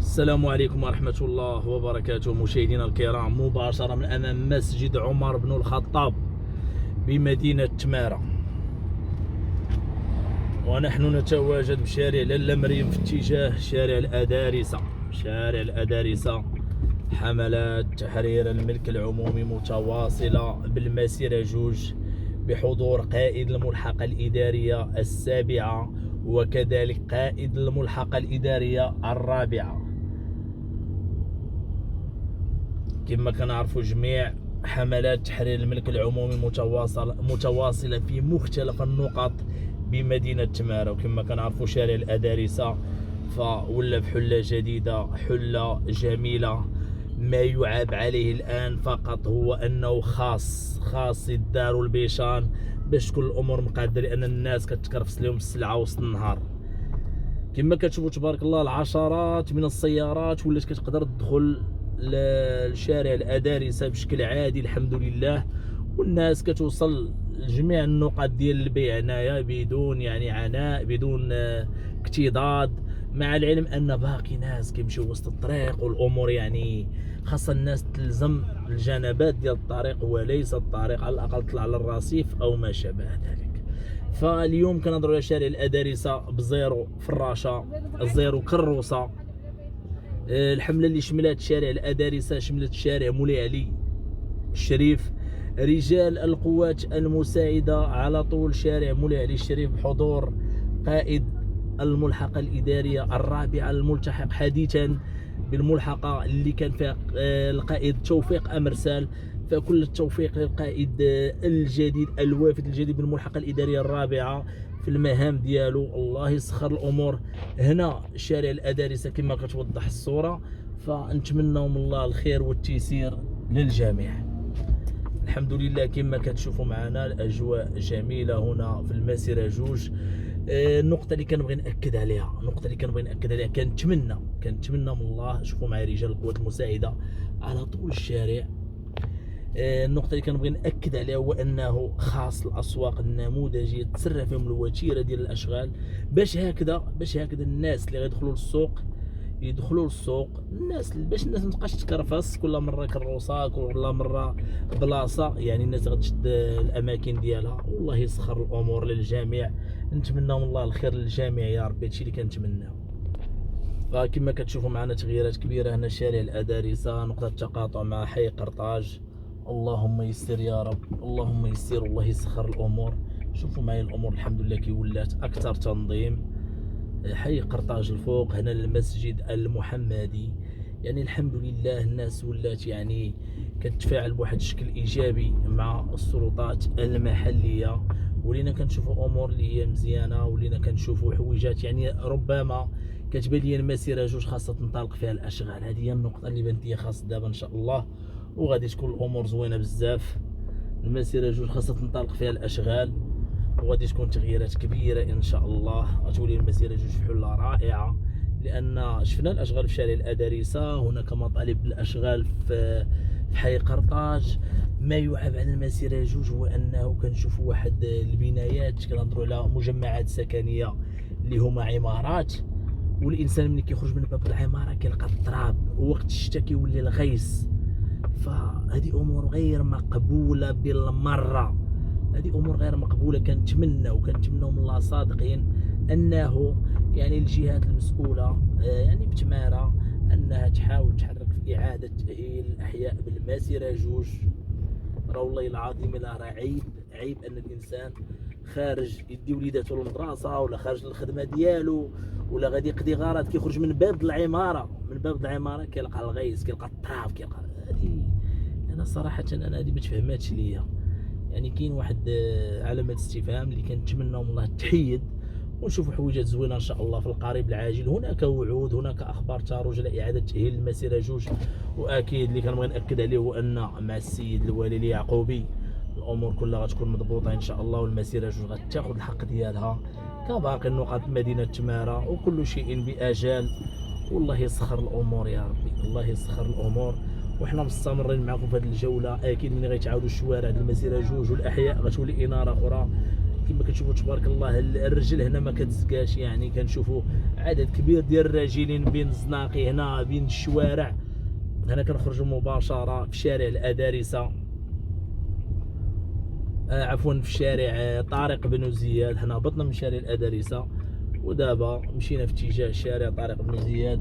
السلام عليكم ورحمة الله وبركاته. مشاهدينا الكرام، مباشرة من أمام مسجد عمر بن الخطاب بمدينة تمارة، ونحن نتواجد بشارع لاله مريم في اتجاه شارع الأدارسة. شارع الأدارسة، حملات تحرير الملك العمومي متواصلة بالمسيرة جوج بحضور قائد الملحقة الإدارية السابعة وكذلك قائد الملحقة الإدارية الرابعة. كما كنعرفوا جميع، حملات تحرير الملك العمومي متواصلة في مختلف النقط بمدينة تمارة. وكما كنعرفوا شارع الأدارسة فولى بحلة جديدة، حلة جميلة. ما يعاب عليه الآن فقط هو أنه خاص يداروا البيشان باش تكون الأمور مقادة، لأن الناس كتكرفس لهم السلعة وسط النهار. كما كتشوفوا تبارك الله، العشرات من السيارات ولات كتقدر تدخل لشارع الأدارسة بشكل عادي الحمد لله، والناس كتوصل لجميع النقط ديال البيع هنايا بدون عناء، بدون اكتظاظ. مع العلم ان باقي ناس كيمشيو وسط الطريق، والامور خاصة الناس تلزم الجنبات ديال الطريق وليس الطريق، على الاقل طلع على الرصيف او ما شابه ذلك. فاليوم كنهضروا على شارع الأدارسة بزيرو فراشة، الزيرو كروسة. الحملة اللي شملت شارع الأدارسة شملت شارع مولاي علي الشريف، رجال القوات المساعدة على طول شارع مولاي علي الشريف بحضور قائد الملحقة الإدارية الرابعة الملتحق حديثا بالملحقة اللي كان فيها القائد توفيق أمرسال. فكل التوفيق للقائد الجديد الوافد الجديد بالملحقة الإدارية الرابعة في المهام ديالو. الله يسخر الأمور. هنا شارع الأدارسة كما كتوضح الصورة، فنتمنى من الله الخير والتيسير للجميع. الحمد لله كما كتشوفوا معنا الأجواء جميلة هنا في المسيرة جوج. النقطة اللي كنبغي نأكد عليها، كنتمنى من الله، شوفوا معايا رجال القوات المساعدة على طول الشارع. النقطة اللي كنبغي نأكد عليها هو أنه خاص الأسواق النموذجية تسرع فيهم الوتيرة ديال الأشغال، باش هكذا الناس اللي غيدخلوا للسوق يدخلوا للسوق، باش الناس متبقاش تكرفس كل مرة كروسة كل مرة بلاصة. الناس غتشد الأماكن ديالها. والله يسخر الأمور للجميع. نتمنى من الله الخير للجميع يا ربي، هادشي اللي كنتمناو. فكما كتشوفوا معنا تغييرات كبيرة هنا شارع الأدارسة، نقطة تقاطع مع حي قرطاج. اللهم يسر يا رب، اللهم يسر والله يسخر الأمور. شوفوا معايا الأمور الحمد لله كي ولات أكثر تنظيم. حي قرطاج الفوق هنا المسجد المحمدي. الحمد لله الناس ولات كتفاعل بواحد الشكل إيجابي مع السلطات المحلية، ولينا كنشوفوا امور اللي هي مزيانه، ولينا كنشوفوا حويجات ربما كتبان لي المسيره جوج خاصه تنطلق فيها الاشغال. هذه هي النقطه اللي بانت لي خاص دابا ان شاء الله، وغادي تكون الامور زوينه بزاف. المسيره جوج خاصه تنطلق فيها الاشغال، وغادي تكون تغييرات كبيره ان شاء الله. غتولي المسيره جوج حله رائعه، لان شفنا الاشغال في شارع الأدارسة، هناك مطالب بالاشغال في حي قرطاج. ما يعاب على المسيره جوج هو انه كنشوفوا واحد البنايات، كنهضروا على مجمعات سكنيه اللي هما عمارات، والانسان ملي كيخرج من باب العماره كيلقى التراب، ووقت الشتاء كيولي الغيس. فهذه امور غير مقبوله بالمره، هذه امور غير مقبوله. كنتمناو من الله صادقين انه الجهات المسؤوله بتمارة انها تحاول تحرك في اعاده تاهيل الاحياء بالمسيره جوج. راه والله العظيم راه عيب ان الانسان خارج يدي وليداتو للمدرسه ولا خارج للخدمه ديالو ولا غادي يقضي غرض، كيخرج من باب العماره كيلقى الغيس، كيلقى التراب، كيلقى هذه. انا صراحه هذه ما تفهماتش ليا. كاين واحد علامه استفهام اللي كنتمناو من الله تحيد، ونشوفوا حويجات زوينه ان شاء الله في القريب العاجل. هناك وعود، هناك اخبار تروج على اعاده تاهيل المسيره جوج، واكيد اللي كنبغي ناكد عليه هو ان مع السيد الوالي اليعقوبي الامور كلها غتكون مضبوطه ان شاء الله، والمسيره جوج غتاخذ الحق ديالها كباقي النقاط مدينه تمارة، وكل شيء باجال. والله يسخر الامور يا ربي، الله يسخر الامور. وحنا مستمرين معكم في هذه الجوله. اكيد ملي غيتعاودوا الشوارع ديال المسيره جوج والاحياء غتولي اناره اخرى كما كتشوفوا تبارك الله الرجل هنا ما كتزكاش، يعني كنشوفوا عدد كبير ديال الراجلين بين الزناقي هنا بين الشوارع. هنا كنخرجوا مباشره في شارع الأدارسة، عفوا في شارع طارق بن زياد. هنا هبطنا من شارع الأدارسة ودابا مشينا في اتجاه شارع طارق بن زياد.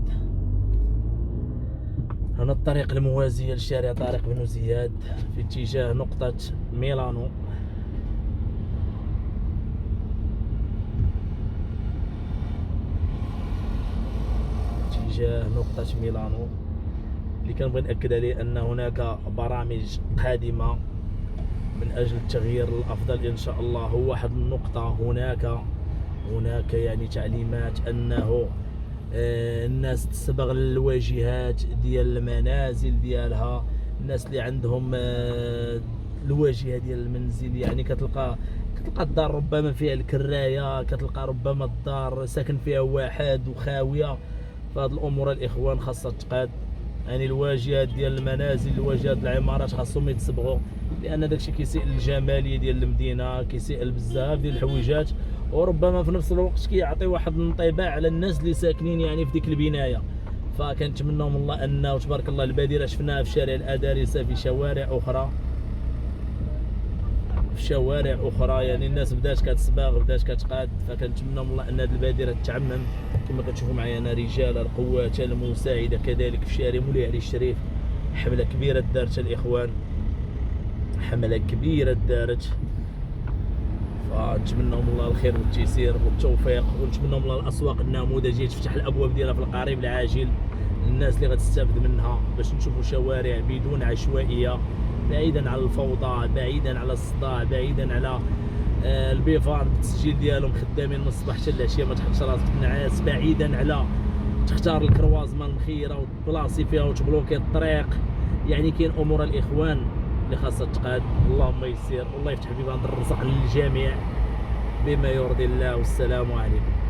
هنا الطريق الموازية لشارع طارق بن زياد في اتجاه نقطة ميلانو. اتجاه نقطة ميلانو اللي كنبغي نأكد عليه أن هناك برامج قادمة من أجل التغيير للأفضل إن شاء الله. هو واحد النقطة، هناك يعني تعليمات أنه الناس تستبغل الواجهات ديال المنازل ديالها. الناس اللي عندهم الواجهه ديال المنزل، يعني كتلقى الدار ربما فيها الكرايه، كتلقى ربما الدار ساكن فيها واحد وخاويه. فهاد الامور الاخوان خاصها تقاد، يعني الواجهات ديال المنازل، الواجهات العمارات خاصهم يتصبغوا، لان داكشي كيسيء الجماليه ديال المدينه، كيسيء بزاف ديال الحويجات، وربما في نفس الوقت كيعطي واحد الانطباع على الناس اللي ساكنين يعني في ديك البنايه. فكنتمنوا من الله انه تبارك الله البادره شفناها في شارع الأدارسة، في شوارع اخرى يعني الناس بدات كتصباغ، بدات كتقاد. فكنتمنوا من الله ان هذه البادره تتعمم. كما كتشوفوا معايا انا رجال القوات المساعده كذلك في شارع مولاي علي الشريف. حمله كبيره دارت الاخوان، حمله كبيره دارت. فنتمنوا من الله الخير والتيسير والتوفيق، ونتمنوا من الله الاسواق النموذجيه تفتح الابواب ديالها في القريب العاجل للناس اللي غتستافد منها، باش نشوفوا شوارع بدون عشوائيه، بعيدا على الفوضى، بعيدا على الصداع، بعيدا على البيفان بالتسجيل ديالهم خدامين من الصباح حتى العشيه ما تحطش راسك نعاس، بعيدا على تختار الكروازمان المخيره وتبلاصي فيها وتبلوكي الطريق. يعني كاين امور الاخوان اللي خاصها تقاد. اللهم يسير والله يفتح بيبان الرزق للجميع بما يرضي الله، والسلام عليكم.